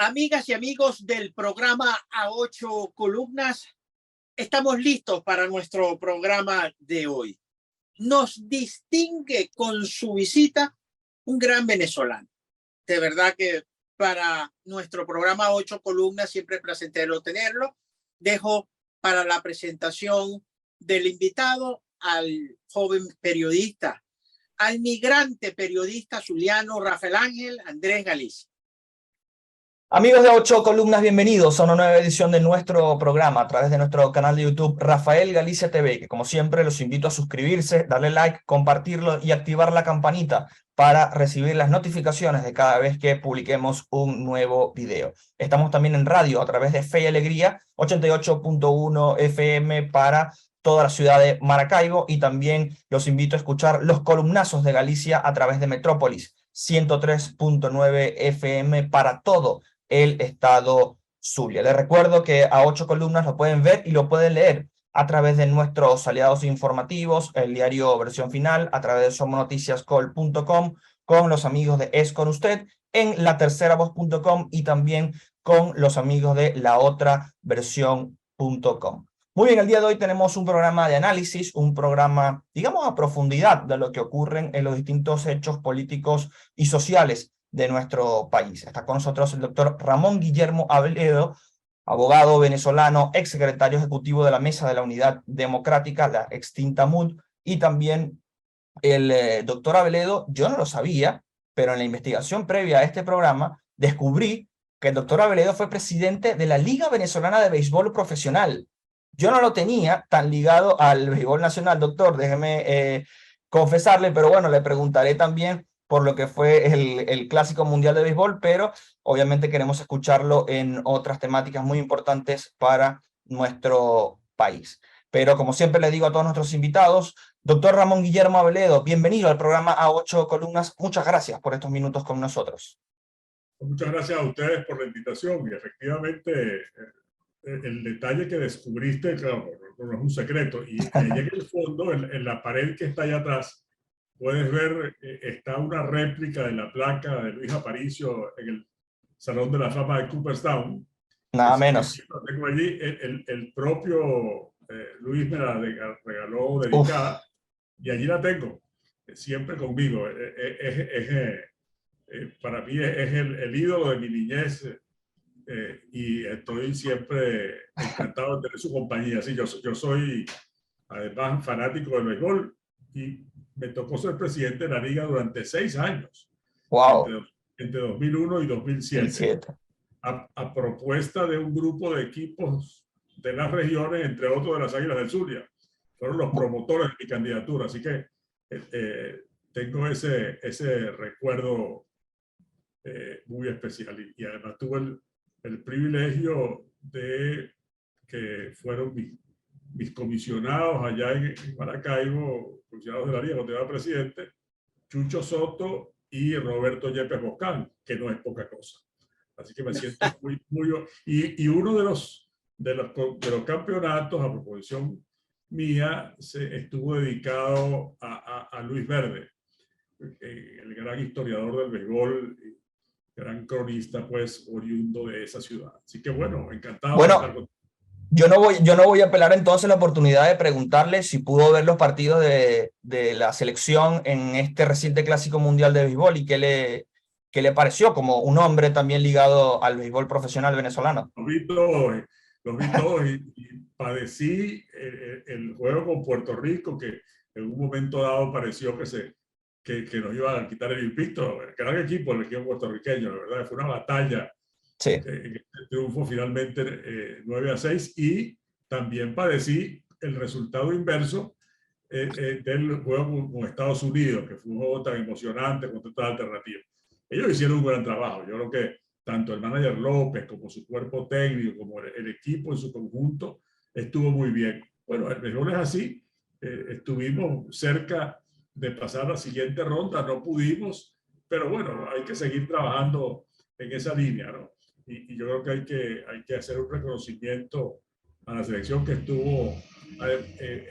Amigas y amigos del programa A Ocho Columnas, estamos listos para nuestro programa de hoy. Nos distingue con su visita un gran venezolano. De verdad que para nuestro programa A Ocho Columnas siempre es placentero tenerlo. Dejo para la presentación del invitado al joven periodista, al migrante periodista zuliano Rafael Ángel Andrés Galicia. Amigos de Ocho Columnas, bienvenidos a una nueva edición de nuestro programa a través de nuestro canal de YouTube Rafael Galicia TV, que como siempre los invito a suscribirse, darle like, compartirlo y activar la campanita para recibir las notificaciones de cada vez que publiquemos un nuevo video. Estamos también en radio a través de Fe y Alegría, 88.1 FM para toda la ciudad de Maracaibo, y también los invito a escuchar los columnazos de Galicia a través de Metrópolis, 103.9 FM para todo el estado Zulia. Les recuerdo que A Ocho Columnas lo pueden ver y lo pueden leer a través de nuestros aliados informativos, el diario Versión Final, a través de somosnoticiascol.com, con los amigos de Es Con Usted, en laterceravoz.com y también con los amigos de laotraversión.com. Muy bien, el día de hoy tenemos un programa de análisis, un programa, digamos, a profundidad de lo que ocurren en los distintos hechos políticos y sociales de nuestro país. Está con nosotros el doctor Ramón Guillermo Aveledo, abogado venezolano, exsecretario ejecutivo de la Mesa de la Unidad Democrática, la extinta MUD, y también el doctor Aveledo, yo no lo sabía, pero en la investigación previa a este programa descubrí que el doctor Aveledo fue presidente de la Liga Venezolana de Béisbol Profesional. Yo no lo tenía tan ligado al béisbol nacional, doctor, déjeme confesarle, pero bueno, le preguntaré también por lo que fue el Clásico Mundial de Béisbol, pero obviamente queremos escucharlo en otras temáticas muy importantes para nuestro país. Pero como siempre le digo a todos nuestros invitados, doctor Ramón Guillermo Aveledo, bienvenido al programa A Ocho Columnas. Muchas gracias por estos minutos con nosotros. Muchas gracias a ustedes por la invitación, y efectivamente el detalle que descubriste, claro, no es un secreto, y allá en el fondo, en la pared que está allá atrás, puedes ver, está una réplica de la placa de Luis Aparicio en el Salón de la Fama de Cooperstown. Nada menos. Lo tengo allí, el propio Luis me la regaló dedicada. Uf. Y allí la tengo, siempre conmigo. Para mí es el ídolo de mi niñez, y estoy siempre encantado de tener su compañía. Sí, yo soy además fanático del béisbol y me tocó ser presidente de la liga durante 6 años. Wow. Entre 2001 y 2007. A propuesta de un grupo de equipos de las regiones, entre otros de las Águilas del Zulia. Fueron los promotores de mi candidatura, así que tengo ese recuerdo muy especial. Y además tuve el privilegio de que fueron mis comisionados allá en Maracaibo, comisionados de la Liga, cuando era presidente, Chucho Soto y Roberto Yepes Boscán, que no es poca cosa. Así que me siento muy... Y uno de los campeonatos, a proposición mía, estuvo dedicado a Luis Verde, el gran historiador del béisbol, gran cronista, pues, oriundo de esa ciudad. Así que bueno, encantado de estar contigo. Yo no voy a apelar entonces la oportunidad de preguntarle si pudo ver los partidos de la selección en este reciente Clásico Mundial de Béisbol y qué le pareció como un hombre también ligado al béisbol profesional venezolano. Los vi todos y padecí el juego con Puerto Rico, que en un momento dado pareció que nos iban a quitar el invicto. Gran equipo, el equipo puertorriqueño, la verdad, fue una batalla. Sí. En este triunfo finalmente 9-6, y también padecí el resultado inverso del juego con Estados Unidos, que fue un juego tan emocionante con tantas alternativas. Ellos hicieron un gran trabajo. Yo creo que tanto el manager López como su cuerpo técnico, como el equipo en su conjunto, estuvo muy bien. Bueno, el béisbol es así. Estuvimos cerca de pasar la siguiente ronda, no pudimos, pero bueno, hay que seguir trabajando en esa línea, ¿no? Y yo creo que hay que hacer un reconocimiento a la selección, que estuvo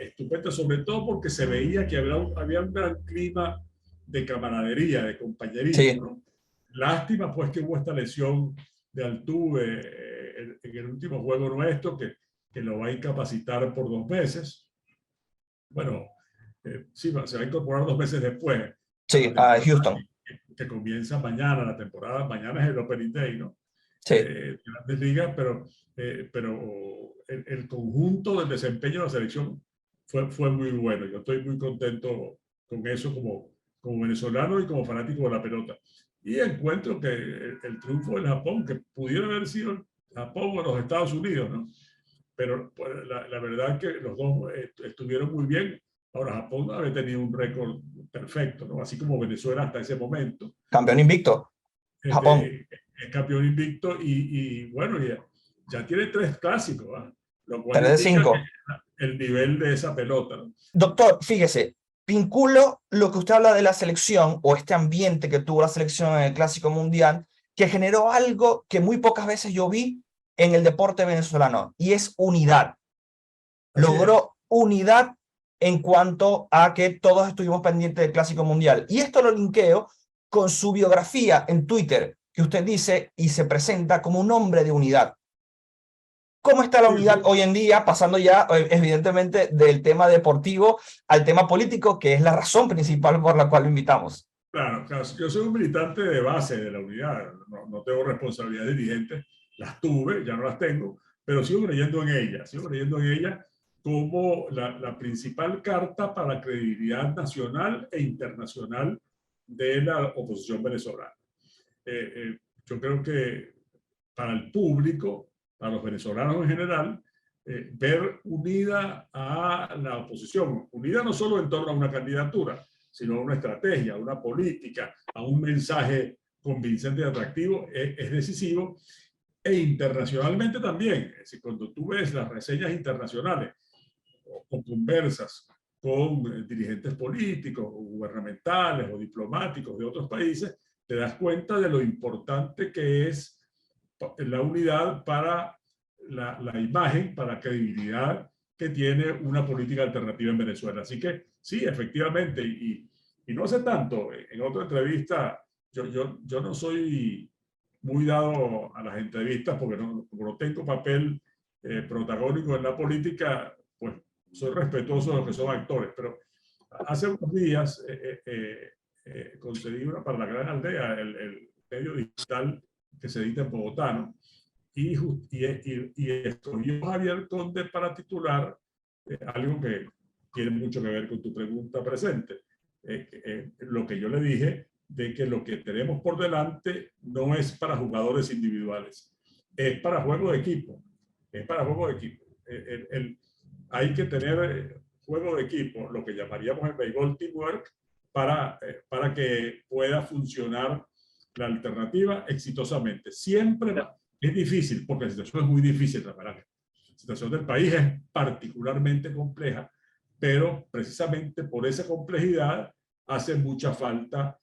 estupenda, sobre todo porque se veía que había un gran clima de camaradería, de compañerismo, sí. ¿No? Lástima pues que hubo esta lesión de Altuve en el último juego nuestro, que lo va a incapacitar por 2 meses. Bueno, sí, se va a incorporar 2 meses después. Sí, a Houston. Que comienza mañana la temporada. Mañana es el Opening Day, ¿no? Sí. Grandes ligas, pero el conjunto del desempeño de la selección fue muy bueno. Yo estoy muy contento con eso como venezolano y como fanático de la pelota. Y encuentro que el triunfo del Japón, que pudiera haber sido el Japón o los Estados Unidos, ¿no? Pero pues, la verdad es que los dos estuvieron muy bien. Ahora, Japón había tenido un récord perfecto, ¿no? Así como Venezuela hasta ese momento. Campeón invicto, Japón. Es campeón invicto y bueno, ya tiene 3 clásicos, ¿eh? Lo cual 3 de 5. el nivel de esa pelota, ¿no? Doctor, fíjese, vinculo lo que usted habla de la selección o este ambiente que tuvo la selección en el Clásico Mundial, que generó algo que muy pocas veces yo vi en el deporte venezolano, y es unidad. Logró unidad en cuanto a que todos estuvimos pendientes del Clásico Mundial. Y esto lo linkeo con su biografía en Twitter, que usted dice y se presenta como un hombre de unidad. ¿Cómo está la unidad hoy en día, pasando ya evidentemente del tema deportivo al tema político, que es la razón principal por la cual lo invitamos? Claro, yo soy un militante de base de la unidad, no tengo responsabilidad dirigente, las tuve, ya no las tengo, pero sigo creyendo en ella como la principal carta para la credibilidad nacional e internacional de la oposición venezolana. Yo creo que para el público, para los venezolanos en general, ver unida a la oposición, unida no solo en torno a una candidatura, sino a una estrategia, a una política, a un mensaje convincente y atractivo, es decisivo. E internacionalmente también, es decir, cuando tú ves las reseñas internacionales o conversas con dirigentes políticos o gubernamentales o diplomáticos de otros países, te das cuenta de lo importante que es la unidad para la imagen, para la credibilidad que tiene una política alternativa en Venezuela. Así que sí, efectivamente, y no hace tanto, en otra entrevista, yo no soy muy dado a las entrevistas porque como no tengo papel protagónico en la política, pues soy respetuoso de los que son actores, pero hace unos días concedí una para la Gran Aldea, el medio digital que se edita en Bogotá, ¿no? Y escogió Javier Conde para titular algo que tiene mucho que ver con tu pregunta presente. Lo que yo le dije de que lo que tenemos por delante no es para jugadores individuales, es para juego de equipo. Es para juego de equipo. Hay que tener juego de equipo, lo que llamaríamos en béisbol teamwork, para que pueda funcionar la alternativa exitosamente. Siempre es difícil, porque la situación es muy difícil, la verdad. La situación del país es particularmente compleja, pero precisamente por esa complejidad hace mucha falta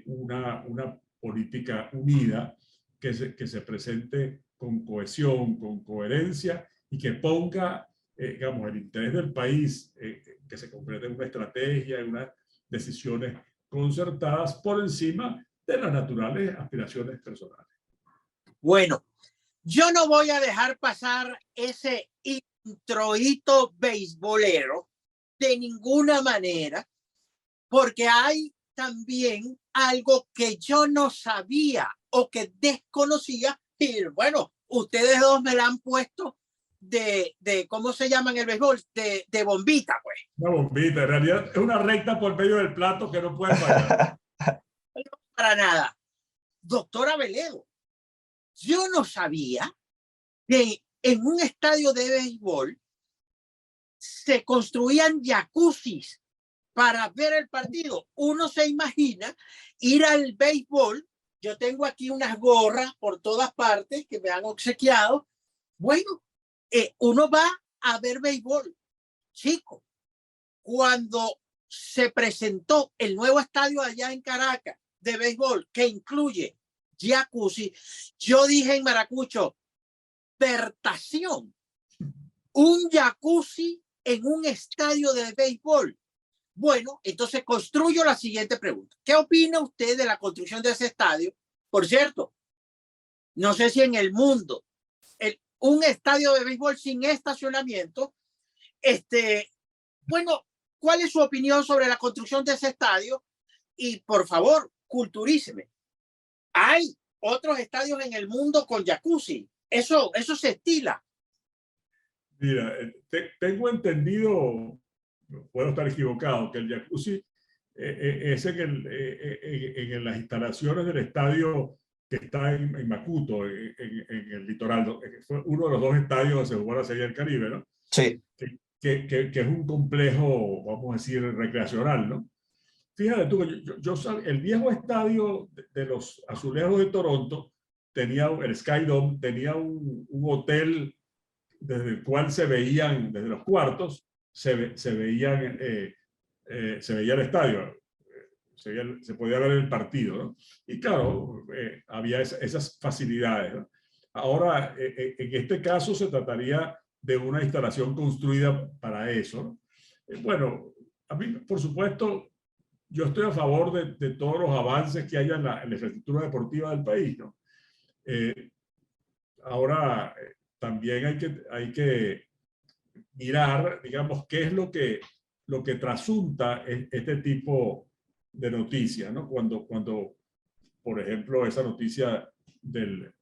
una política unida que se presente con cohesión, con coherencia y que ponga, digamos, el interés del país, que se concrete en una estrategia, en unas decisiones concertadas por encima de las naturales aspiraciones personales. Bueno, yo no voy a dejar pasar ese introito beisbolero de ninguna manera, porque hay también algo que yo no sabía o que desconocía. Y bueno, ustedes dos me la han puesto de ¿cómo se llama en el béisbol? De bombita, pues. Una bombita, en realidad es una recta por medio del plato que no puede fallar. No, para nada. Doctora Veledo, yo no sabía que en un estadio de béisbol se construían jacuzzis para ver el partido. Uno se imagina ir al béisbol. Yo tengo aquí unas gorras por todas partes que me han obsequiado. Bueno, uno va a ver béisbol. Chico, cuando se presentó el nuevo estadio allá en Caracas de béisbol, que incluye jacuzzi, yo dije en Maracucho, pertación, un jacuzzi en un estadio de béisbol. Bueno, entonces construyo la siguiente pregunta. ¿Qué opina usted de la construcción de ese estadio? Por cierto, no sé si en el mundo, un estadio de béisbol sin estacionamiento. Bueno, ¿cuál es su opinión sobre la construcción de ese estadio? Y por favor, culturíceme. Hay otros estadios en el mundo con jacuzzi. Eso se estila. Mira, tengo entendido, puedo estar equivocado, que el jacuzzi es en las instalaciones del estadio que está en Macuto, en el litoral. Fue uno de los dos estadios donde se jugó la Serie del Caribe, ¿no? Sí. Que es un complejo, vamos a decir, recreacional, ¿no? Fíjate tú, el viejo estadio de los Azulejos de Toronto tenía el Sky Dome, tenía un hotel desde el cual se veían, desde los cuartos, se veía el estadio, se podía ver el partido, ¿no? Y claro, había esas facilidades, ¿no? Ahora, en este caso se trataría de una instalación construida para eso, ¿no? Bueno, a mí, por supuesto, yo estoy a favor de todos los avances que haya en la infraestructura deportiva del país, ¿no? Ahora, también hay que mirar, digamos, qué es lo que trasunta este tipo de noticias, ¿no? Cuando, por ejemplo, esa noticia del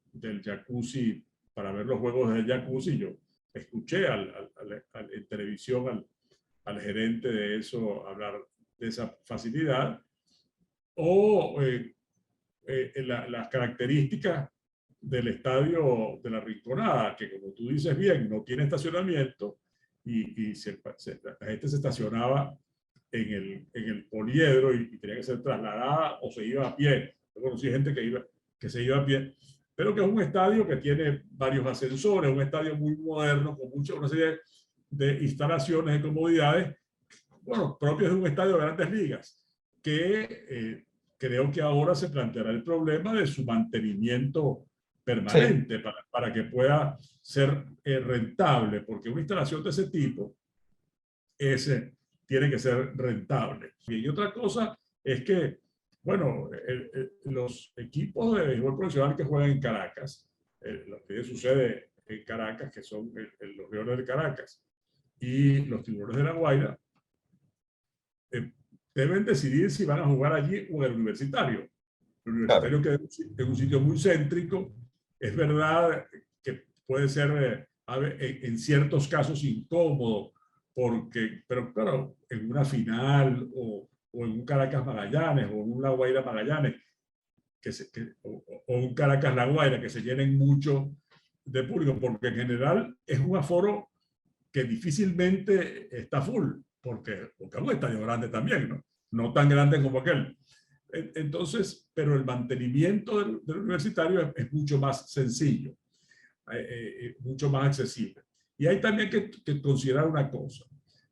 jacuzzi, para ver los juegos del jacuzzi, yo escuché en televisión al gerente de eso hablar de esa facilidad, o las características del estadio de la Rinconada, que como tú dices bien, no tiene estacionamiento y la gente se estacionaba en el poliedro y tenía que ser trasladada o se iba a pie. Yo conocí gente que se iba a pie, pero que es un estadio que tiene varios ascensores, un estadio muy moderno, con una serie de instalaciones y comodidades, bueno, propios de un estadio de grandes ligas, que creo que ahora se planteará el problema de su mantenimiento permanente, sí, para que pueda ser rentable, porque una instalación de ese tipo tiene que ser rentable. Y otra cosa es que, bueno, los equipos de béisbol profesional que juegan en Caracas, lo que sucede en Caracas, que son los Leones de Caracas y los Tiburones de La Guaira, deben decidir si van a jugar allí o en el Universitario. El Universitario, claro, que es un sitio muy céntrico, es verdad que puede ser en ciertos casos incómodo, pero claro, en una final o en un Caracas Magallanes o en un La Guaira Magallanes o un Caracas La Guaira, que se llenen mucho de público, porque en general es un aforo que difícilmente está full, porque es un estadio grande también, ¿no? No tan grande como aquel. Entonces, pero el mantenimiento del universitario es mucho más sencillo, mucho más accesible. Y hay también que considerar una cosa.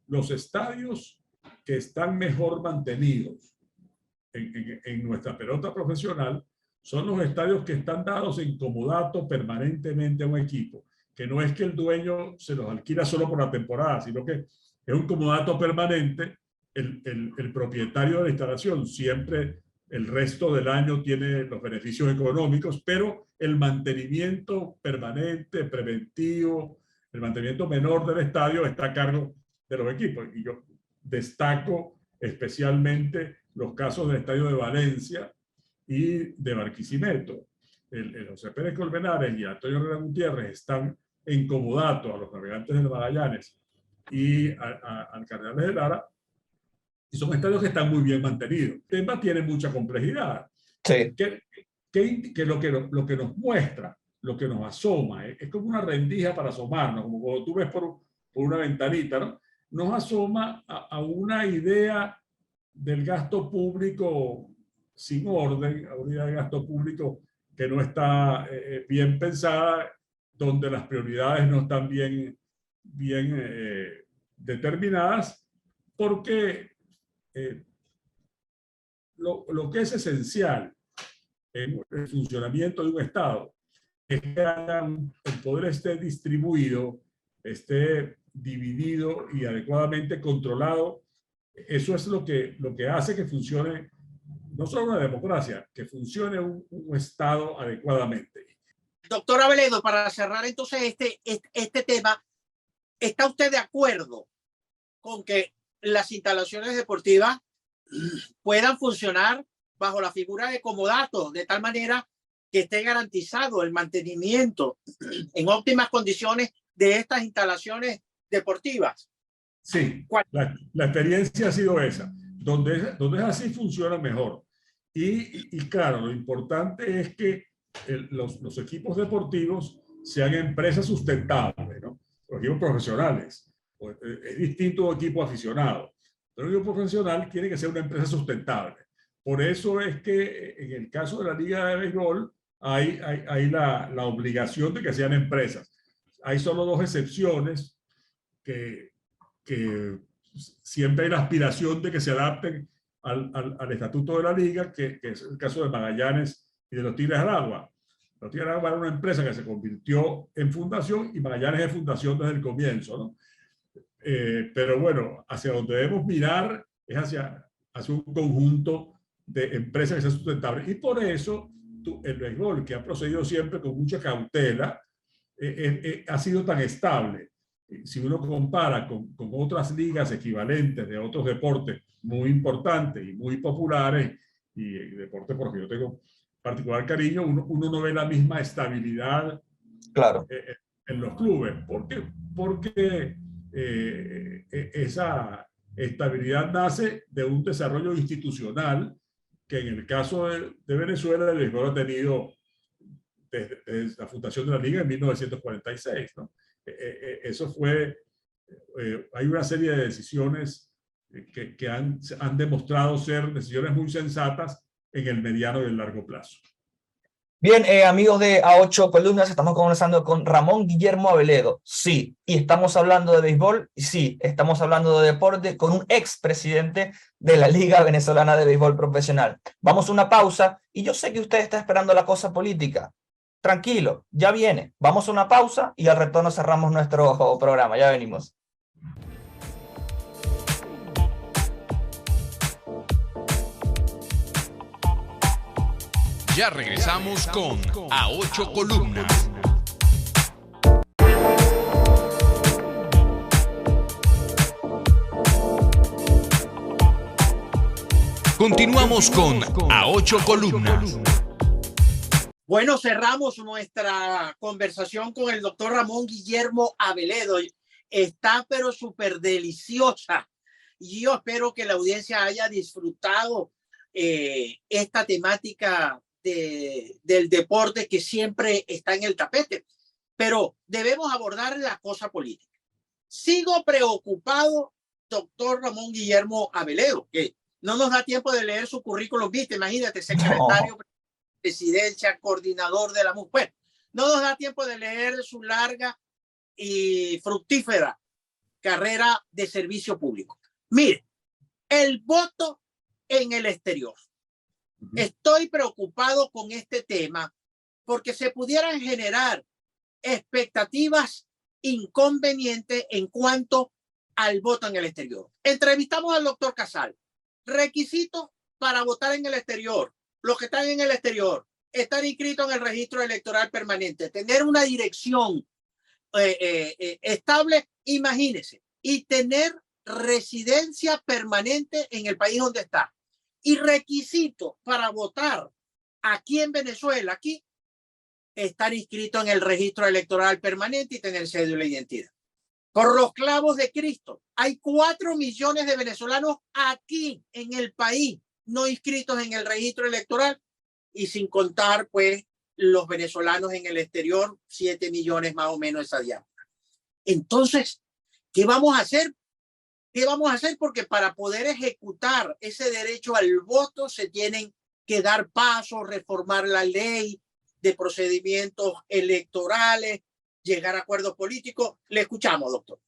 Los estadios que están mejor mantenidos en nuestra pelota profesional son los estadios que están dados en comodato permanentemente a un equipo, que no es que el dueño se los alquila solo por la temporada, sino que es un comodato permanente. El propietario de la instalación siempre el resto del año tiene los beneficios económicos, pero el mantenimiento permanente, preventivo, el mantenimiento menor del estadio está a cargo de los equipos. Y yo destaco especialmente los casos del estadio de Valencia y de Barquisimeto. El José Pérez Colmenares y Antonio Herrera Gutiérrez están en comodato a los Navegantes del Magallanes y al Cardenales de Lara, y son estadios que están muy bien mantenidos. El tema tiene mucha complejidad. Sí. Que lo que nos muestra, lo que nos asoma, es como una rendija para asomarnos, como cuando tú ves por una ventanita, ¿no? Nos asoma a una idea del gasto público sin orden, a una idea de gasto público que no está bien pensada, donde las prioridades no están bien determinadas, porque lo que es esencial en el funcionamiento de un Estado es que el poder esté distribuido, esté dividido y adecuadamente controlado. Eso es lo que hace que funcione no solo una democracia, que funcione un Estado adecuadamente. Doctor Aveledo, para cerrar entonces este tema, ¿está usted de acuerdo con que las instalaciones deportivas puedan funcionar bajo la figura de comodato, de tal manera que esté garantizado el mantenimiento en óptimas condiciones de estas instalaciones deportivas? Sí, la experiencia ha sido esa. Donde es así funciona mejor. Y claro, lo importante es que los equipos deportivos sean empresas sustentables, ¿no? Los equipos profesionales. Es distinto a un equipo aficionado. Pero un equipo profesional tiene que ser una empresa sustentable. Por eso es que en el caso de la Liga de Béisbol hay la obligación de que sean empresas. Hay solo dos excepciones que siempre hay la aspiración de que se adapten al estatuto de la liga, que es el caso de Magallanes y de los Tigres del Agua. Los Tigres del Agua era una empresa que se convirtió en fundación y Magallanes es fundación desde el comienzo, ¿no? Pero bueno, hacia donde debemos mirar es hacia un conjunto de empresas que sean sustentables. Y por eso el béisbol, que ha procedido siempre con mucha cautela, ha sido tan estable. Si uno compara con otras ligas equivalentes de otros deportes muy importantes y muy populares, y deportes porque yo tengo particular cariño, uno no ve la misma estabilidad, claro, en los clubes. ¿Por qué? Porque esa estabilidad nace de un desarrollo institucional que en el caso de Venezuela el béisbol ha tenido desde la fundación de la liga en 1946, ¿no? Eso fue, hay una serie de decisiones que han demostrado ser decisiones muy sensatas en el mediano y el largo plazo. Bien, amigos de A8 Columnas, estamos conversando con Ramón Guillermo Aveledo. Sí, y estamos hablando de béisbol. Sí, estamos hablando de deporte con un expresidente de la Liga Venezolana de Béisbol Profesional. Vamos a una pausa y yo sé que usted está esperando la cosa política. Tranquilo, ya viene. Vamos a una pausa y al retorno cerramos nuestro programa. Ya venimos. Ya regresamos con A8 Columnas. Continuamos con A8 Columnas. Bueno, cerramos nuestra conversación con el doctor Ramón Guillermo Aveledo. Está pero súper deliciosa. Y yo espero que la audiencia haya disfrutado esta temática del deporte que siempre está en el tapete. Pero debemos abordar la cosa política. Sigo preocupado, doctor Ramón Guillermo Aveledo, que no nos da tiempo de leer su currículum vitae. Imagínate, secretario, presidencia, coordinador de la MUF. Bueno, no nos da tiempo de leer su larga y fructífera carrera de servicio público. Mire, el voto en el exterior. Estoy preocupado con este tema porque se pudieran generar expectativas inconvenientes en cuanto al voto en el exterior. Entrevistamos al doctor Casal. Requisitos para votar en el exterior. Los que están en el exterior, estar inscritos en el registro electoral permanente, tener una dirección estable, imagínense, y tener residencia permanente en el país donde está. Y requisito para votar aquí en Venezuela, aquí, estar inscrito en el registro electoral permanente y tener cédula de identidad. Por los clavos de Cristo, hay 4 millones de venezolanos aquí en el país no inscritos en el registro electoral y sin contar pues los venezolanos en el exterior, 7 millones más o menos esa diáspora. Entonces, ¿qué vamos a hacer? ¿Qué vamos a hacer? Porque para poder ejecutar ese derecho al voto se tienen que dar pasos, reformar la ley de procedimientos electorales, llegar a acuerdos políticos. Le escuchamos, doctor.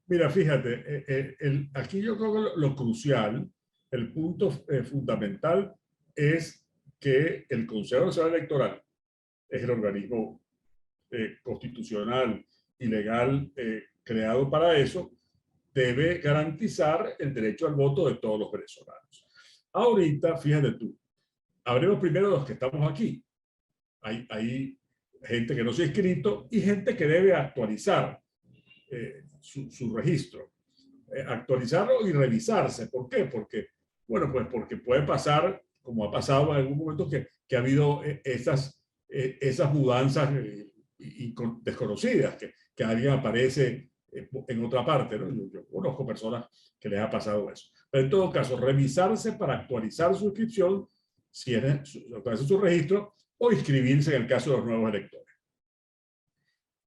Mira, fíjate, aquí yo creo que lo crucial, el punto fundamental es que el Consejo Nacional Electoral es el organismo constitucional y legal creado para eso, debe garantizar el derecho al voto de todos los venezolanos. Ahorita, fíjate tú, hablemos primero de los que estamos aquí. hay gente que no se ha inscrito y gente que debe actualizar su registro. Actualizarlo y revisarse. ¿Por qué? Porque, bueno, pues porque puede pasar, como ha pasado en algún momento, que ha habido esas mudanzas desconocidas, que alguien aparece en otra parte, ¿no? Yo conozco personas que les ha pasado eso. Pero en todo caso, revisarse para actualizar su inscripción, si actualiza su registro, o inscribirse en el caso de los nuevos electores.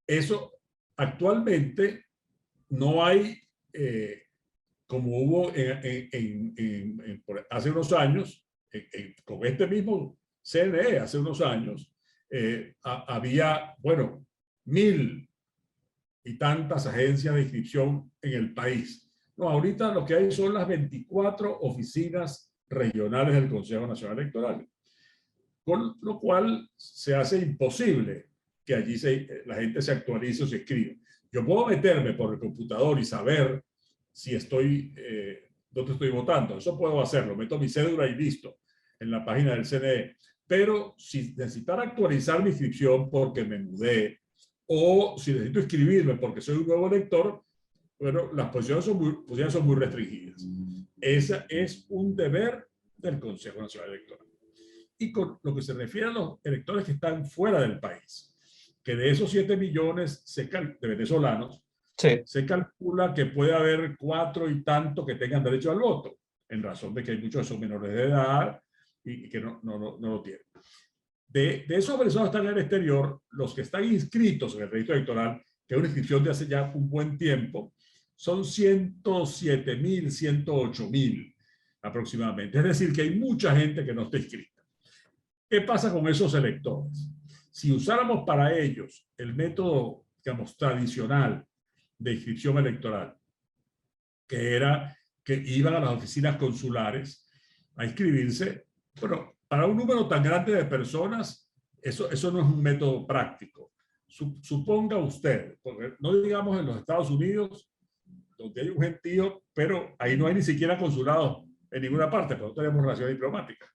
Eso actualmente no hay, como hubo hace unos años, con este mismo CNE hace unos años, había, bueno, 1000 y tantas agencias de inscripción en el país. No, ahorita lo que hay son las 24 oficinas regionales del Consejo Nacional Electoral, con lo cual se hace imposible que allí la gente se actualice o se inscriba. Yo puedo meterme por el computador y saber si dónde estoy votando. Eso puedo hacerlo. Meto mi cédula y listo, en la página del CNE. Pero si necesitara actualizar mi inscripción porque me mudé, o si necesito inscribirme porque soy un nuevo elector, bueno, las posiciones son muy restringidas. Ese es un deber del Consejo Nacional Electoral. Y con lo que se refiere a los electores que están fuera del país, que de esos 7 millones de venezolanos, sí, se calcula que puede haber 4 y tanto que tengan derecho al voto, en razón de que hay muchos que son menores de edad y que no lo tienen. De esos venezolanos que están en el exterior, los que están inscritos en el registro electoral, que es una inscripción de hace ya un buen tiempo, son 107.000, 108.000 aproximadamente. Es decir, que hay mucha gente que no está inscrita. ¿Qué pasa con esos electores? Si usáramos para ellos el método, digamos, tradicional de inscripción electoral, que era que iban a las oficinas consulares a inscribirse, bueno, para un número tan grande de personas, eso no es un método práctico. Suponga usted, porque no digamos en los Estados Unidos, donde hay un gentío, pero ahí no hay ni siquiera consulado en ninguna parte, porque no tenemos relaciones diplomáticas.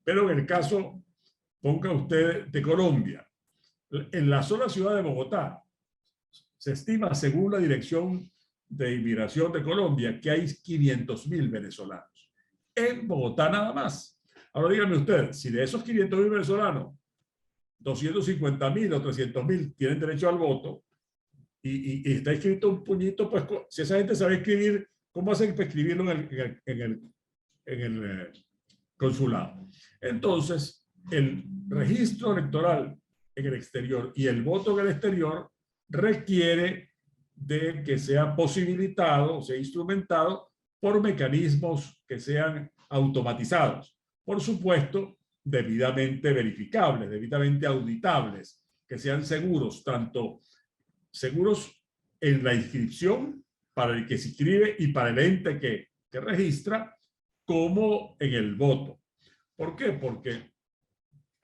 Pero en el caso, ponga usted de Colombia, en la sola ciudad de Bogotá, se estima, según la Dirección de Inmigración de Colombia, que hay 500.000 venezolanos. En Bogotá nada más. Ahora dígame usted, si de esos 500.000 venezolanos, 250.000 o 300.000 tienen derecho al voto y está escrito un puñito, pues si esa gente sabe escribir, ¿cómo hacen para escribirlo en el consulado? Entonces, el registro electoral en el exterior y el voto en el exterior requiere de que sea posibilitado, sea instrumentado por mecanismos que sean automatizados. Por supuesto, debidamente verificables, debidamente auditables, que sean seguros, tanto seguros en la inscripción para el que se inscribe y para el ente que registra, como en el voto. ¿Por qué? Porque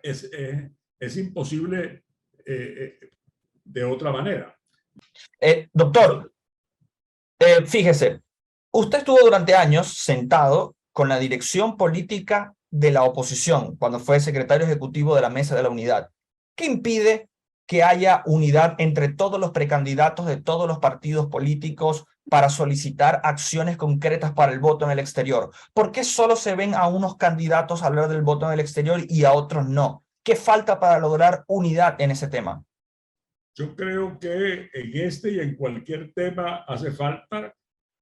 es imposible de otra manera. Doctor, fíjese, usted estuvo durante años sentado con la dirección política de la oposición cuando fue secretario ejecutivo de la Mesa de la Unidad. ¿Qué impide que haya unidad entre todos los precandidatos de todos los partidos políticos para solicitar acciones concretas para el voto en el exterior? ¿Por qué solo se ven a unos candidatos hablar del voto en el exterior y a otros no? ¿Qué falta para lograr unidad en ese tema? Yo creo que en este y en cualquier tema hace falta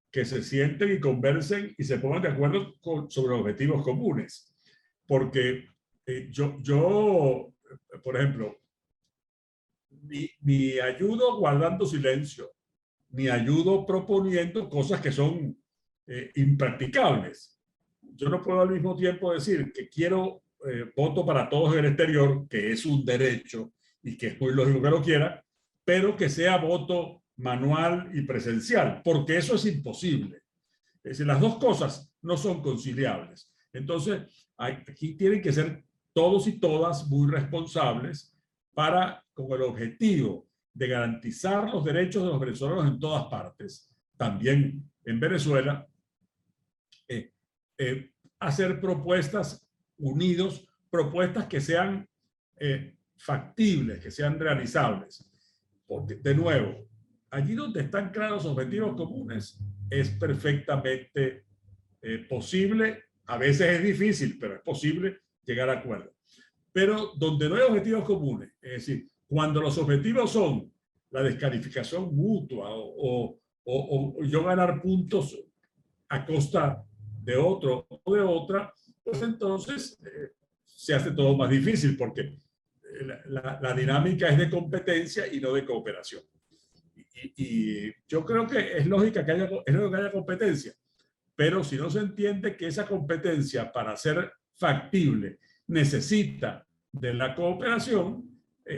que se sienten y conversen y se pongan de acuerdo sobre objetivos comunes. Porque yo, por ejemplo, ni ayudo guardando silencio, ni ayudo proponiendo cosas que son impracticables. Yo no puedo al mismo tiempo decir que quiero voto para todos en el exterior, que es un derecho y que es muy lógico que lo quiera, pero que sea voto manual y presencial, porque eso es imposible. Es decir, las dos cosas no son conciliables. Entonces, aquí tienen que ser todos y todas muy responsables con el objetivo de garantizar los derechos de los venezolanos en todas partes, también en Venezuela, hacer propuestas unidos, propuestas que sean factibles, que sean realizables. Porque, de nuevo, allí donde están claros objetivos comunes, es perfectamente posible. A veces es difícil, pero es posible llegar a acuerdos. Pero donde no hay objetivos comunes, es decir, cuando los objetivos son la descalificación mutua o yo ganar puntos a costa de otro o de otra, pues entonces se hace todo más difícil porque la dinámica es de competencia y no de cooperación. Y yo creo que es lógico que haya competencia, pero si no se entiende que esa competencia para ser factible necesita de la cooperación,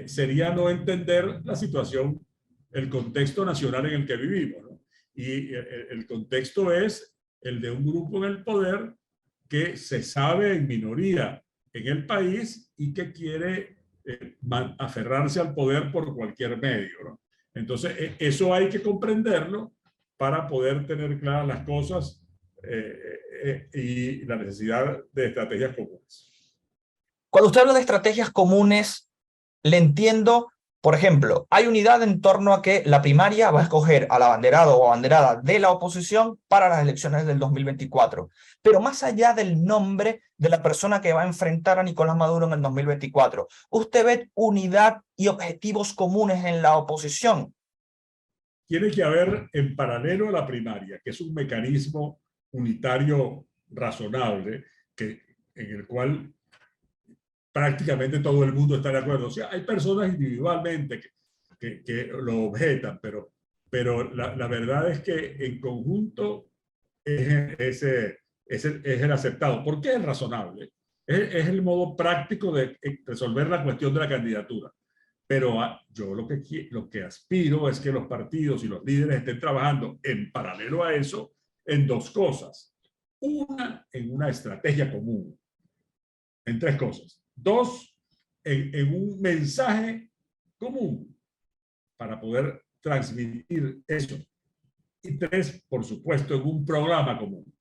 sería no entender la situación, el contexto nacional en el que vivimos, ¿no? Y el contexto es el de un grupo en el poder que se sabe en minoría en el país y que quiere aferrarse al poder por cualquier medio, ¿no? Entonces, eso hay que comprenderlo para poder tener claras las cosas y la necesidad de estrategias comunes. Cuando usted habla de estrategias comunes, le entiendo, por ejemplo, hay unidad en torno a que la primaria va a escoger al abanderado o abanderada de la oposición para las elecciones del 2024. Pero más allá del nombre de la persona que va a enfrentar a Nicolás Maduro en el 2024, ¿usted ve unidad y objetivos comunes en la oposición? Tiene que haber en paralelo a la primaria, que es un mecanismo unitario razonable, en el cual prácticamente todo el mundo está de acuerdo. O sea, hay personas individualmente que lo objetan, pero la verdad es que en conjunto es el aceptado. ¿Por qué es razonable? Es el modo práctico de resolver la cuestión de la candidatura. Pero yo lo que aspiro es que los partidos y los líderes estén trabajando en paralelo a eso en dos cosas. Una, en una estrategia común, en tres cosas. Dos, en un mensaje común para poder transmitir eso. Y tres, por supuesto, en un programa común.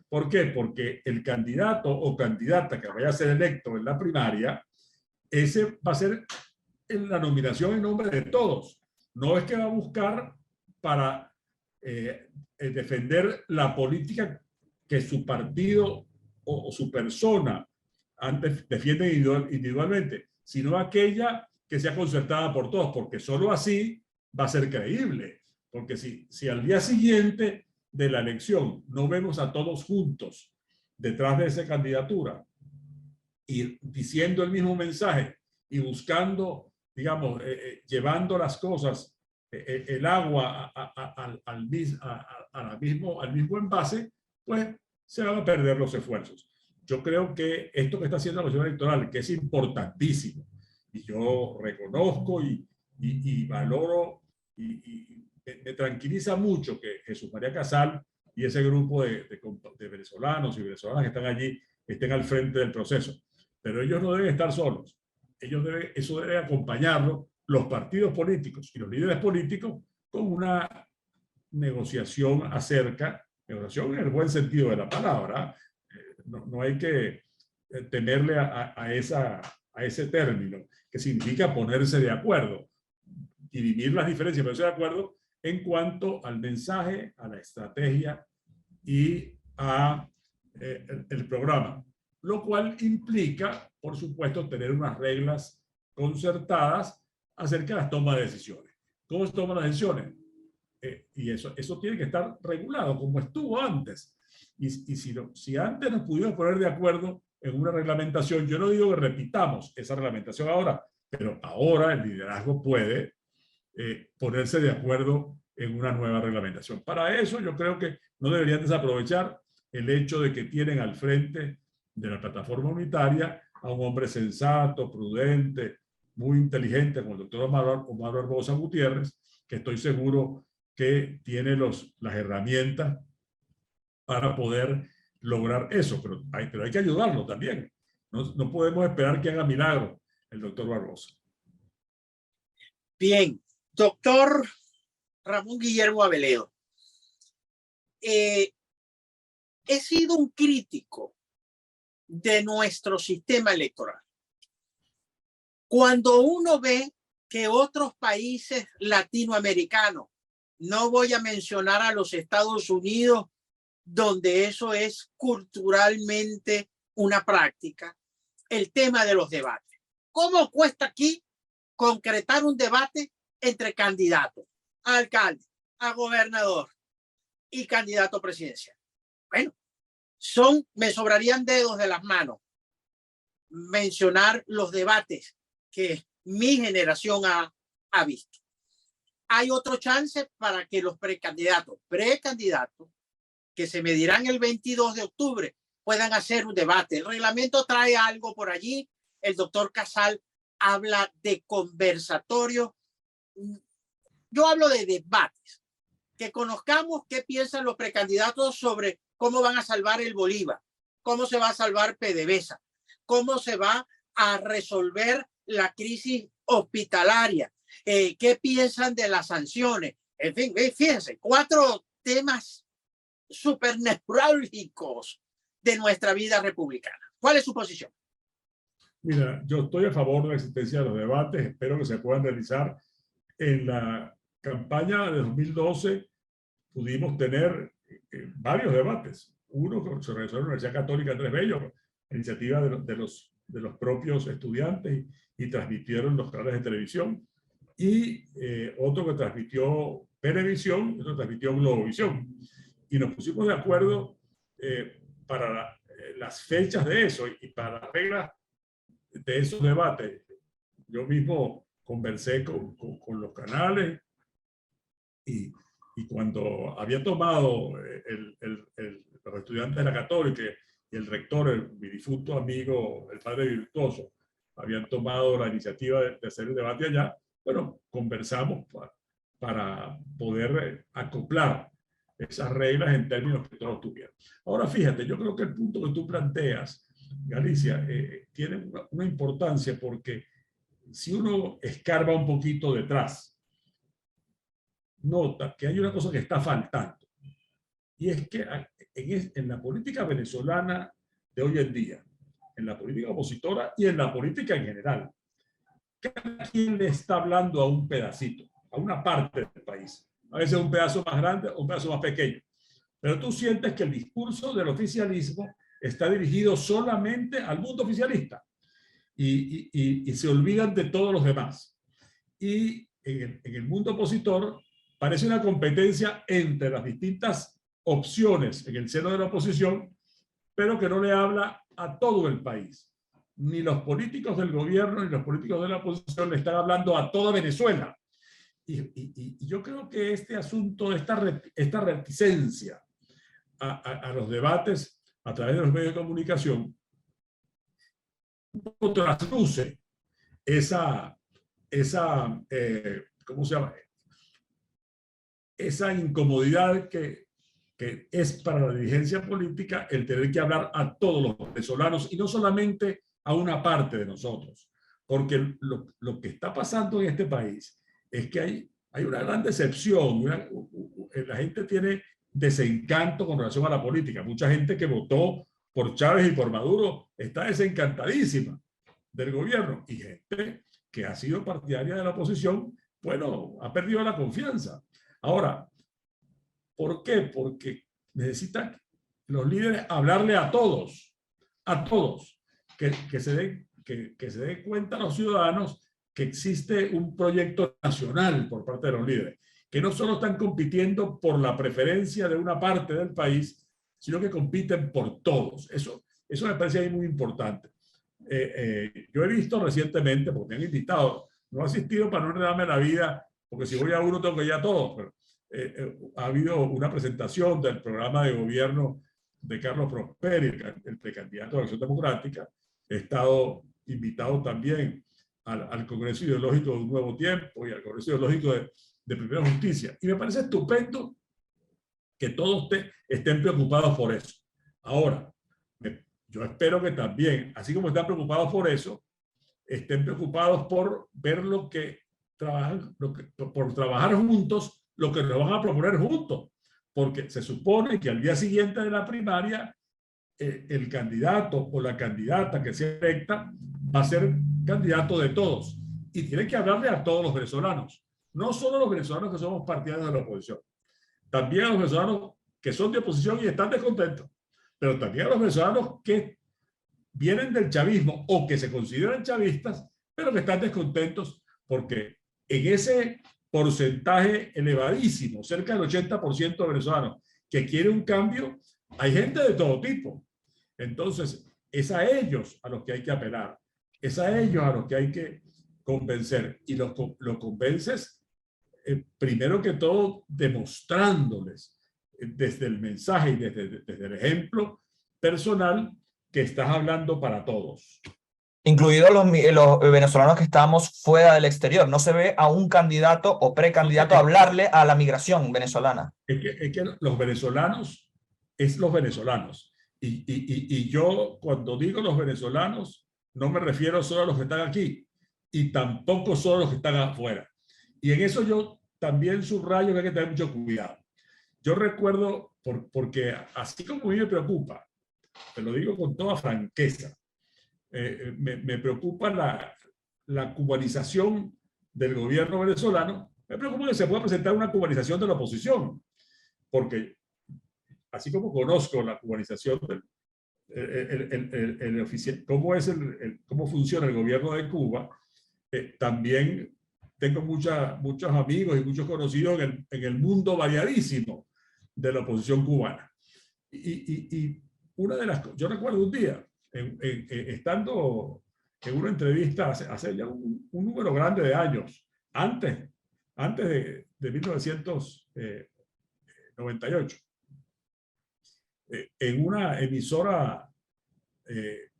¿Por qué? Porque el candidato o candidata que vaya a ser electo en la primaria, ese va a ser en la nominación en nombre de todos. No es que va a buscar para defender la política que su partido o su persona antes defiende individualmente, sino aquella que sea concertada por todos, porque solo así va a ser creíble. Porque si al día siguiente de la elección no vemos a todos juntos detrás de esa candidatura y diciendo el mismo mensaje y buscando, digamos, llevando las cosas, el agua al mismo envase, pues se van a perder los esfuerzos. Yo creo que esto que está haciendo la Comisión Electoral, que es importantísimo, y yo reconozco y valoro y me tranquiliza mucho que Jesús María Casal y ese grupo de venezolanos y venezolanas que están allí estén al frente del proceso. Pero ellos no deben estar solos. Eso debe acompañarlo los partidos políticos y los líderes políticos con una negociación negociación en el buen sentido de la palabra. No hay que temerle a ese término, que significa ponerse de acuerdo, dirimir las diferencias, ponerse de acuerdo en cuanto al mensaje, a la estrategia y a el programa. Lo cual implica, por supuesto, tener unas reglas concertadas acerca de las tomas de decisiones. ¿Cómo se toman las decisiones? Y eso tiene que estar regulado como estuvo antes. Y si antes nos pudimos poner de acuerdo en una reglamentación, yo no digo que repitamos esa reglamentación ahora, pero ahora el liderazgo puede ponerse de acuerdo en una nueva reglamentación. Para eso yo creo que no deberían desaprovechar el hecho de que tienen al frente de la plataforma unitaria a un hombre sensato, prudente, muy inteligente, como el doctor Omar Barbosa Gutiérrez, que estoy seguro que tiene las herramientas para poder lograr eso, pero hay que ayudarlo también. No podemos esperar que haga milagro el doctor Barbosa. Bien, doctor Ramón Guillermo Aveledo. He sido un crítico de nuestro sistema electoral. Cuando uno ve que otros países latinoamericanos, no voy a mencionar a los Estados Unidos, donde eso es culturalmente una práctica, el tema de los debates. ¿Cómo cuesta aquí concretar un debate entre candidatos a alcalde, a gobernador y candidato presidencial? Bueno, me sobrarían dedos de las manos mencionar los debates que mi generación ha visto. Hay otro chance para que los precandidatos que se medirán el 22 de octubre puedan hacer un debate. El reglamento trae algo por allí. El doctor Casal habla de conversatorios. Yo hablo de debates, que conozcamos qué piensan los precandidatos sobre cómo van a salvar el Bolívar, cómo se va a salvar PDVSA, cómo se va a resolver la crisis hospitalaria, qué piensan de las sanciones. En fin, fíjense, 4 temas súper neurálgicos de nuestra vida republicana. ¿Cuál es su posición? Mira, yo estoy a favor de la existencia de los debates. Espero que se puedan realizar. En la campaña de 2012 pudimos tener varios debates. Uno que se realizó en la Universidad Católica Andrés Bello, iniciativa de los propios estudiantes, y transmitieron los canales de televisión. Y otro que transmitió Venevisión, otro transmitió Globovisión. Y nos pusimos de acuerdo para las fechas de eso y para las reglas de esos debates. Yo mismo conversé con los canales y cuando había tomado los estudiantes de la Católica y el rector, mi difunto amigo, el padre Virtuoso, habían tomado la iniciativa de hacer el debate allá, bueno, conversamos para poder acoplar esas reglas en términos que todos tuvieran. Ahora, fíjate, yo creo que el punto que tú planteas, Galicia, tiene una importancia, porque si uno escarba un poquito detrás, nota que hay una cosa que está faltando. Y es que en la política venezolana de hoy en día, en la política opositora y en la política en general, cada quien le está hablando a un pedacito, a una parte del país. A veces un pedazo más grande o un pedazo más pequeño. Pero tú sientes que el discurso del oficialismo está dirigido solamente al mundo oficialista y se olvidan de todos los demás. Y en el mundo opositor parece una competencia entre las distintas opciones en el seno de la oposición, pero que no le habla a todo el país. Ni los políticos del gobierno ni los políticos de la oposición le están hablando a toda Venezuela. Y yo creo que este asunto, esta reticencia a los debates a través de los medios de comunicación, un poco trasluce ¿cómo se llama? Esa incomodidad que es para la dirigencia política el tener que hablar a todos los venezolanos y no solamente a una parte de nosotros. Porque lo que está pasando en este país es que hay una gran decepción. La gente tiene desencanto con relación a la política. Mucha gente que votó por Chávez y por Maduro está desencantadísima del gobierno. Y gente que ha sido partidaria de la oposición, bueno, ha perdido la confianza. Ahora, ¿por qué? Porque necesitan los líderes hablarle a todos, que se den cuenta a los ciudadanos que existe un proyecto nacional por parte de los líderes, que no solo están compitiendo por la preferencia de una parte del país, sino que compiten por todos. Eso me parece ahí muy importante. Yo he visto recientemente, porque me han invitado, no he asistido para no enredarme la vida, porque si voy a uno tengo que ir a todos, pero ha habido una presentación del programa de gobierno de Carlos Prosperi, el precandidato de Acción Democrática. He estado invitado también al Congreso Ideológico de Un Nuevo Tiempo y al Congreso Ideológico de Primera Justicia. Y me parece estupendo que todos estén preocupados por eso. Ahora, yo espero que también, así como están preocupados por eso, estén preocupados por ver por trabajar juntos lo que nos van a proponer juntos. Porque se supone que al día siguiente de la primaria, el candidato o la candidata que sea electa va a ser candidato de todos y tiene que hablarle a todos los venezolanos, no solo a los venezolanos que somos partidarios de la oposición, también a los venezolanos que son de oposición y están descontentos, pero también a los venezolanos que vienen del chavismo o que se consideran chavistas, pero que están descontentos porque en ese porcentaje elevadísimo, cerca del 80% de venezolanos que quiere un cambio, hay gente de todo tipo. Entonces, es a ellos a los que hay que apelar, es a ellos a los que hay que convencer. Y los convences, primero que todo, demostrándoles desde el mensaje y desde el ejemplo personal que estás hablando para todos. Incluidos los venezolanos que estamos fuera del exterior. No se ve a un candidato o precandidato hablarle a la migración venezolana. Es que los venezolanos es los venezolanos. Y yo cuando digo los venezolanos no me refiero solo a los que están aquí y tampoco solo a los que están afuera. Y en eso yo también subrayo que hay que tener mucho cuidado. Yo recuerdo, porque así como a mí me preocupa, te lo digo con toda franqueza, me preocupa la cubanización del gobierno venezolano. Me preocupa que se pueda presentar una cubanización de la oposición, porque así como conozco la cubanización el oficial, cómo funciona el gobierno de Cuba, también tengo muchos amigos y muchos conocidos en el mundo variadísimo de la oposición cubana. Y una de las cosas, yo recuerdo un día, estando en una entrevista hace ya un número grande de años, antes de 1998, en una emisora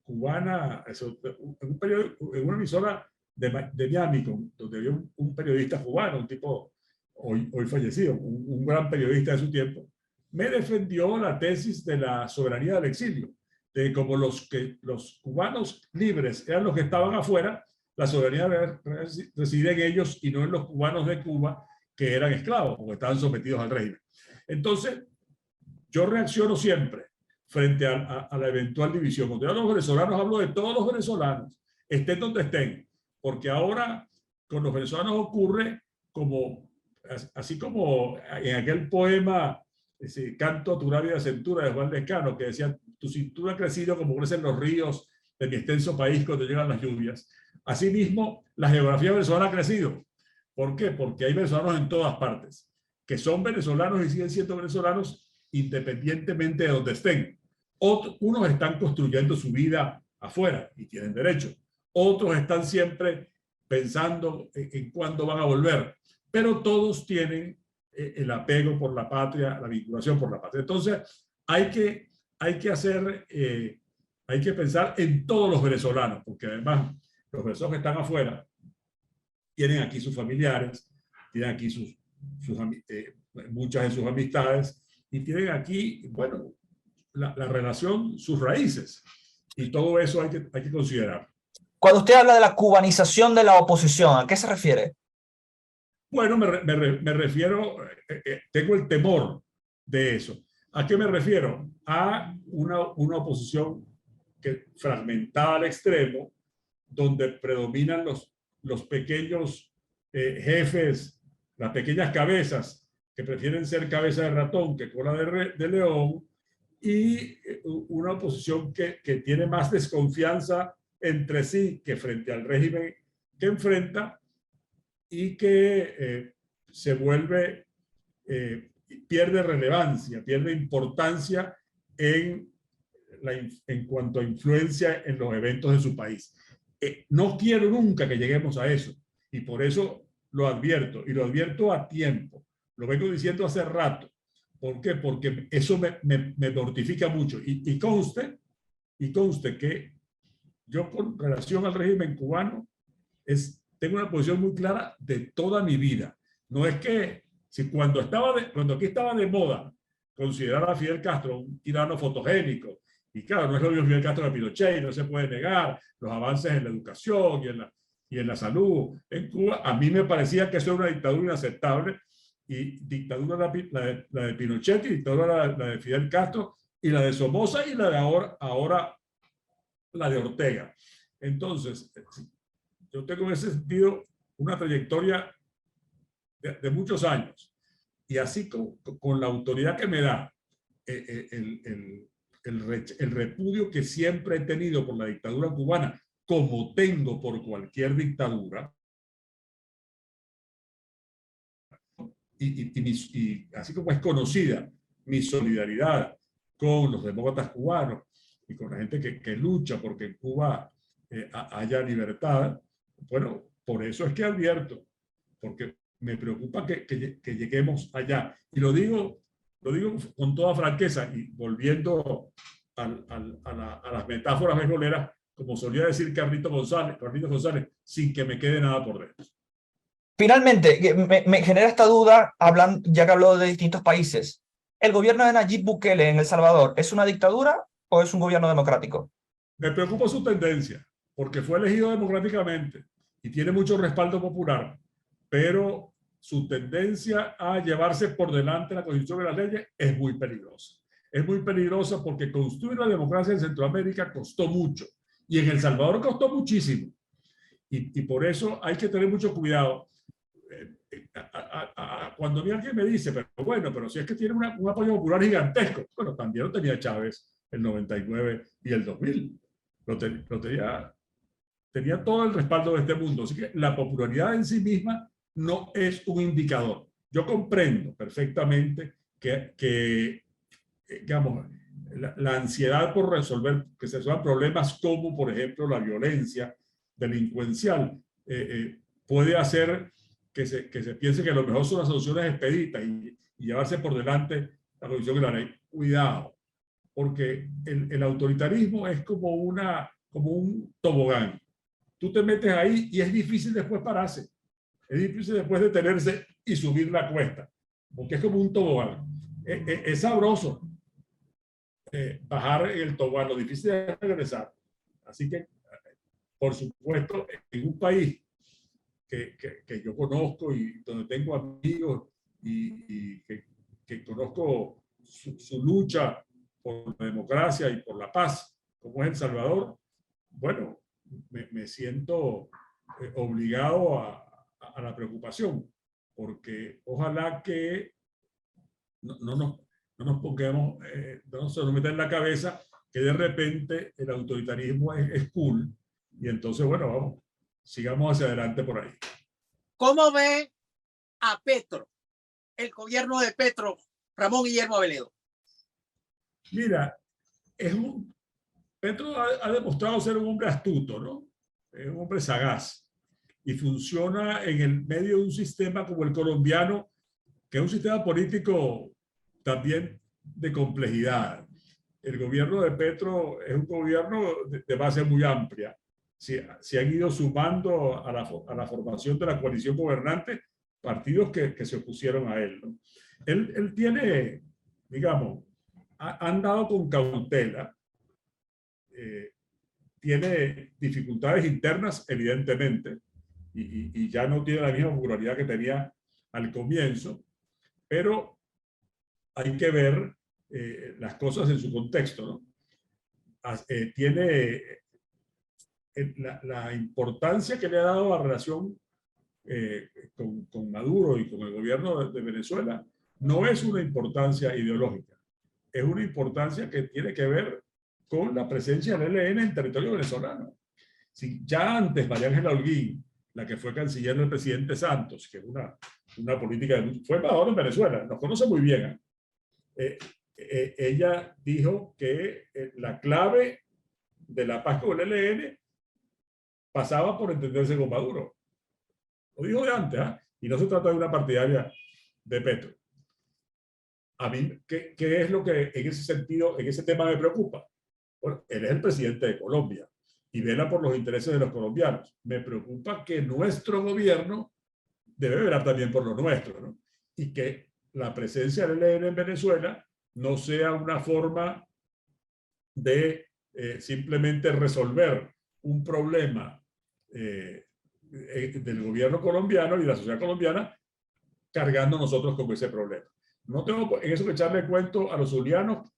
cubana, en una emisora de Miami, donde había un periodista cubano, un tipo hoy fallecido, un gran periodista de su tiempo, me defendió la tesis de la soberanía del exilio, de como los cubanos libres eran los que estaban afuera, la soberanía residía en ellos y no en los cubanos de Cuba que eran esclavos o estaban sometidos al régimen. Entonces, yo reacciono siempre frente a la eventual división. Cuando yo hablo de los venezolanos, hablo de todos los venezolanos, estén donde estén, porque ahora con los venezolanos ocurre así como en aquel poema, ese Canto a tu grávida cintura de Juan Lescano, que decía: tu cintura ha crecido como crecen los ríos de mi extenso país cuando llegan las lluvias. Asimismo, la geografía venezolana ha crecido. ¿Por qué? Porque hay venezolanos en todas partes, que son venezolanos y siguen siendo venezolanos independientemente de donde estén. Unos están construyendo su vida afuera y tienen derecho. Otros están siempre pensando en cuándo van a volver. Pero todos tienen el apego por la patria, la vinculación por la patria. Entonces, hay que pensar en todos los venezolanos, porque además los venezolanos que están afuera tienen aquí sus familiares, tienen aquí muchas de sus amistades, y tienen aquí, bueno, la relación, sus raíces. Y todo eso hay que considerar. Cuando usted habla de la cubanización de la oposición, ¿a qué se refiere? Bueno, me refiero, tengo el temor de eso. ¿A qué me refiero? A una oposición fragmentada al extremo, donde predominan los pequeños jefes, las pequeñas cabezas, que prefieren ser cabeza de ratón que cola de león, y una oposición que tiene más desconfianza entre sí que frente al régimen que enfrenta, y que se vuelve, pierde relevancia, pierde importancia en cuanto a influencia en los eventos de su país. No quiero nunca que lleguemos a eso, y por eso lo advierto, y lo advierto a tiempo. Lo vengo diciendo hace rato. ¿Por qué? Porque eso me mortifica mucho. Y conste que yo, con relación al régimen cubano, tengo una posición muy clara de toda mi vida. No es que cuando aquí estaba de moda considerar a Fidel Castro un tirano fotogénico, y claro, no es lo mismo Fidel Castro que Pinochet, no se puede negar los avances en la educación y en la salud en Cuba, a mí me parecía que eso era una dictadura inaceptable, y dictadura la de Pinochet, y dictadura la de Fidel Castro, y la de Somoza, y la de ahora la de Ortega. Entonces, yo tengo en ese sentido una trayectoria de muchos años. Y así con la autoridad que me da el repudio que siempre he tenido por la dictadura cubana, como tengo por cualquier dictadura, y así como es conocida mi solidaridad con los demócratas cubanos y con la gente que lucha porque en Cuba haya libertad, bueno, por eso es que advierto, porque me preocupa que lleguemos allá. Y lo digo con toda franqueza y volviendo a las metáforas beisboleras, como solía decir Carlitos González, sin que me quede nada por dentro. Finalmente, me genera esta duda, ya que habló de distintos países. ¿El gobierno de Nayib Bukele en El Salvador es una dictadura o es un gobierno democrático? Me preocupa su tendencia, porque fue elegido democráticamente y tiene mucho respaldo popular, pero su tendencia a llevarse por delante la Constitución y las leyes es muy peligrosa. Es muy peligrosa porque construir la democracia en Centroamérica costó mucho y en El Salvador costó muchísimo. Y por eso hay que tener mucho cuidado. Cuando alguien me dice, pero si es que tiene un apoyo popular gigantesco, bueno, también lo tenía Chávez el 99 y el 2000. Tenía todo el respaldo de este mundo. Así que la popularidad en sí misma no es un indicador. Yo comprendo perfectamente que digamos, la ansiedad por resolver, que se resuelvan problemas como, por ejemplo, la violencia delincuencial, puede hacer que se piense que lo mejor son las soluciones expeditas y llevarse por delante la Constitución y la ley. Cuidado, porque el autoritarismo es como un tobogán. Tú te metes ahí y es difícil después pararse. Es difícil después detenerse y subir la cuesta, porque es como un tobogán. Es sabroso bajar el tobogán, lo difícil es regresar. Así que, por supuesto, en un país que yo conozco y donde tengo amigos y que conozco su lucha por la democracia y por la paz, como es El Salvador, bueno, me siento obligado a la preocupación, porque ojalá que no nos pongamos, no se nos meta en la cabeza que de repente el autoritarismo es cool, y entonces, bueno, vamos, sigamos hacia adelante por ahí. ¿Cómo ve a Petro, el gobierno de Petro, Ramón Guillermo Aveledo? Mira, Petro ha demostrado ser un hombre astuto, ¿no? Es un hombre sagaz y funciona en el medio de un sistema como el colombiano, que es un sistema político también de complejidad. El gobierno de Petro es un gobierno de base muy amplia. Se han ido sumando a la formación de la coalición gobernante partidos que se opusieron a él, ¿no? Él tiene, digamos, ha andado con cautela, tiene dificultades internas, evidentemente, y ya no tiene la misma popularidad que tenía al comienzo, pero hay que ver las cosas en su contexto, ¿no? Tiene la importancia que le ha dado la relación con Maduro y con el gobierno de Venezuela no es una importancia ideológica, es una importancia que tiene que ver con la presencia del ELN en territorio venezolano. Si ya antes María Ángela Holguín, la que fue canciller del presidente Santos, que es una política, fue embajadora en Venezuela, nos conoce muy bien, ella dijo que la clave de la paz con el ELN pasaba por entenderse con Maduro. Lo dijo de antes, y no se trata de una partidaria de Petro. A mí, ¿qué es lo que en ese sentido, en ese tema me preocupa? Bueno, él es el presidente de Colombia y vela por los intereses de los colombianos. Me preocupa que nuestro gobierno debe velar también por lo nuestro, ¿no? Y que la presencia del ELN en Venezuela no sea una forma de simplemente resolver un problema del gobierno colombiano y de la sociedad colombiana cargando nosotros con ese problema. No tengo en eso que echarle cuento a los zulianos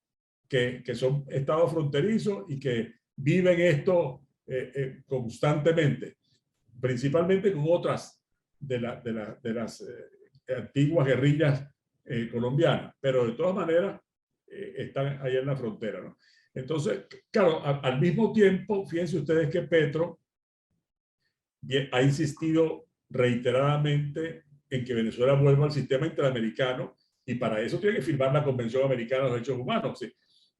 que son estados fronterizos y que viven esto constantemente. principalmente con otras de las antiguas guerrillas colombianas, pero de todas maneras están ahí en la frontera, ¿no? Entonces, claro, al mismo tiempo, fíjense ustedes que Petro ha insistido reiteradamente en que Venezuela vuelva al sistema interamericano, y para eso tiene que firmar la Convención Americana de los Derechos Humanos, ¿sí?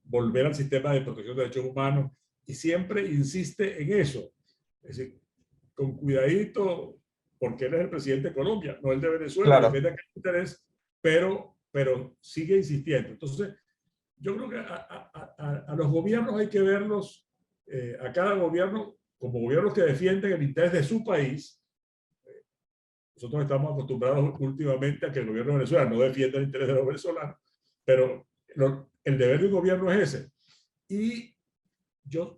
Volver al sistema de protección de derechos humanos, y siempre insiste en eso. Es decir, con cuidadito, porque él es el presidente de Colombia, no el de Venezuela, Claro. depende de qué interés, pero sigue insistiendo. Entonces, yo creo que a los gobiernos hay que verlos, a cada gobierno, como gobiernos que defienden el interés de su país. Nosotros estamos acostumbrados últimamente a que el gobierno de Venezuela no defienda el interés de los venezolanos, pero el deber de un gobierno es ese. Y yo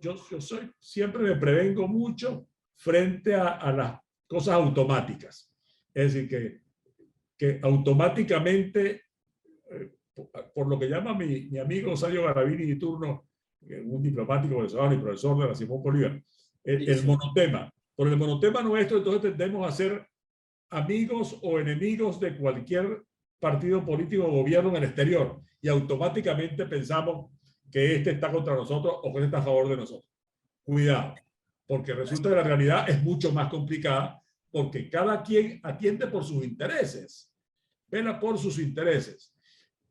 siempre me prevengo mucho frente a las cosas automáticas. Es decir, que automáticamente, por lo que llama mi amigo Sergio Garavini de turno, un diplomático venezolano y profesor de la Simón Bolívar, el monotema. Por el monotema nuestro, entonces tendemos a ser amigos o enemigos de cualquier partido político o gobierno en el exterior, y automáticamente pensamos que este está contra nosotros o que este está a favor de nosotros. Cuidado, porque resulta que la realidad es mucho más complicada, porque cada quien atiende por sus intereses, vela por sus intereses.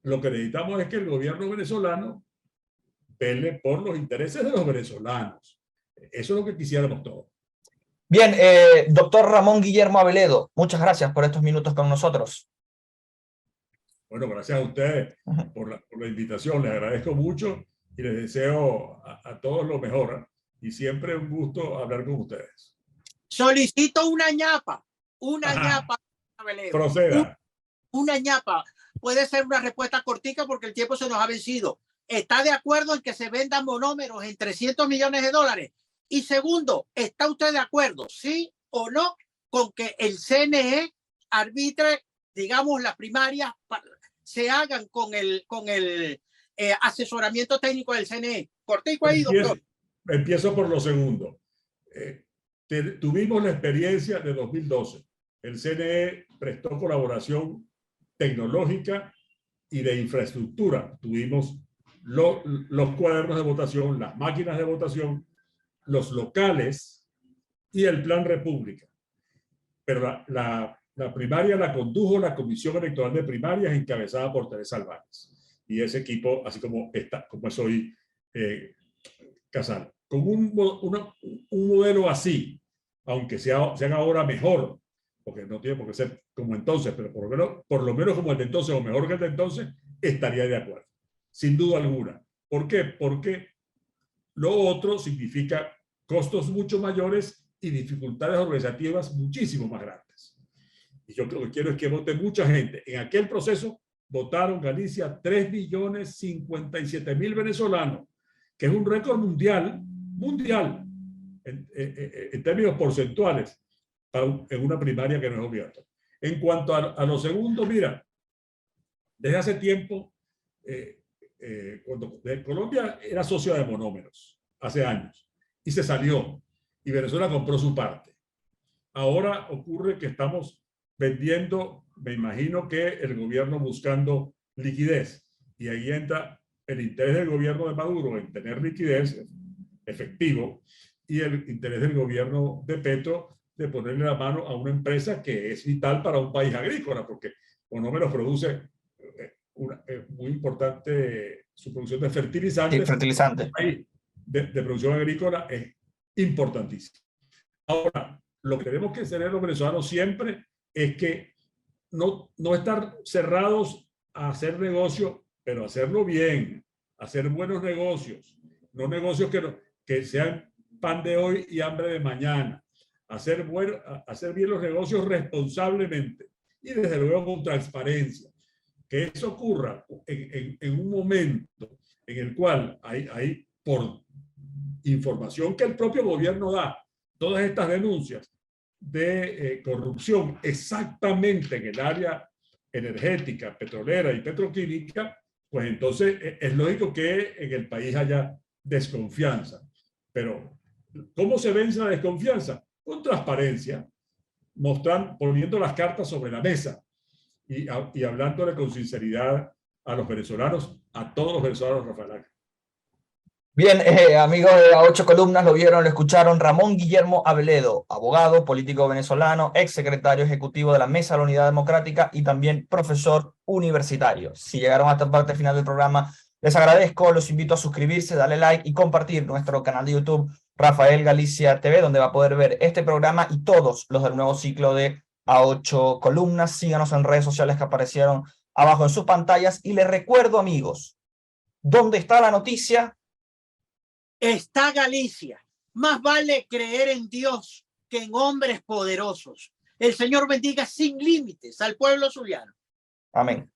Lo que necesitamos es que el gobierno venezolano vele por los intereses de los venezolanos. Eso es lo que quisiéramos todos. Bien, doctor Ramón Guillermo Aveledo, muchas gracias por estos minutos con nosotros. Bueno, gracias a ustedes por la invitación. Les agradezco mucho y les deseo a todos lo mejor. Y siempre un gusto hablar con ustedes. Solicito una ñapa. Una ñapa. Proceda. Una ñapa. Puede ser una respuesta cortica porque el tiempo se nos ha vencido. ¿Está de acuerdo en que se vendan monómeros en $300 millones? Y segundo, ¿está usted de acuerdo, sí o no, con que el CNE arbitre, digamos, las primarias se hagan con el asesoramiento técnico del CNE? Cortico ahí, doctor. Empiezo por lo segundo. Tuvimos la experiencia de 2012. El CNE prestó colaboración tecnológica y de infraestructura. Tuvimos los cuadernos de votación, las máquinas de votación, los locales y el Plan República. Pero la primaria la condujo la Comisión Electoral de Primarias, encabezada por Teresa Albáñez. Y ese equipo, así como es hoy Casal. Con un modelo así, aunque sean ahora mejor, porque no tiene por qué ser como entonces, pero por lo menos como el de entonces o mejor que el de entonces, estaría de acuerdo. Sin duda alguna. ¿Por qué? Porque lo otro significa costos mucho mayores y dificultades organizativas muchísimo más grandes. Y yo lo que quiero es que vote mucha gente. En aquel proceso votaron Galicia 3.057.000 venezolanos, que es un récord mundial en términos porcentuales en una primaria que no es obligatoria. En cuanto a lo segundo, mira, desde hace tiempo, cuando Colombia era socio de monómeros, hace años, y se salió, y Venezuela compró su parte. Ahora ocurre que estamos vendiendo, me imagino que el gobierno buscando liquidez, y ahí entra el interés del gobierno de Maduro en tener liquidez efectivo, y el interés del gobierno de Petro de ponerle la mano a una empresa que es vital para un país agrícola, porque Monómeros produce muy importante su producción de fertilizantes. Sí, fertilizantes. De producción agrícola es importantísimo. Ahora, lo que tenemos que tener los venezolanos siempre es que no estar cerrados a hacer negocio, pero hacerlo bien, hacer buenos negocios, no negocios que sean pan de hoy y hambre de mañana. Hacer bien los negocios responsablemente y desde luego con transparencia. Que eso ocurra en un momento en el cual hay por información que el propio gobierno da, todas estas denuncias de corrupción exactamente en el área energética, petrolera y petroquímica, pues entonces es lógico que en el país haya desconfianza. Pero ¿cómo se vence la desconfianza? con transparencia, poniendo las cartas sobre la mesa y hablándole con sinceridad a los venezolanos, a todos los venezolanos, Rafael. Bien, amigos de A Ocho Columnas, lo vieron, lo escucharon. Ramón Guillermo Abeledo, abogado, político venezolano, ex secretario ejecutivo de la Mesa de la Unidad Democrática y también profesor universitario. Si llegaron a esta parte final del programa, les agradezco, los invito a suscribirse, darle like y compartir nuestro canal de YouTube Rafael Galicia TV, donde va a poder ver este programa y todos los del nuevo ciclo de A Ocho Columnas. Síganos en redes sociales que aparecieron abajo en sus pantallas. Y les recuerdo, amigos, ¿dónde está la noticia? Está Galicia. Más vale creer en Dios que en hombres poderosos. El Señor bendiga sin límites al pueblo zuliano. Amén.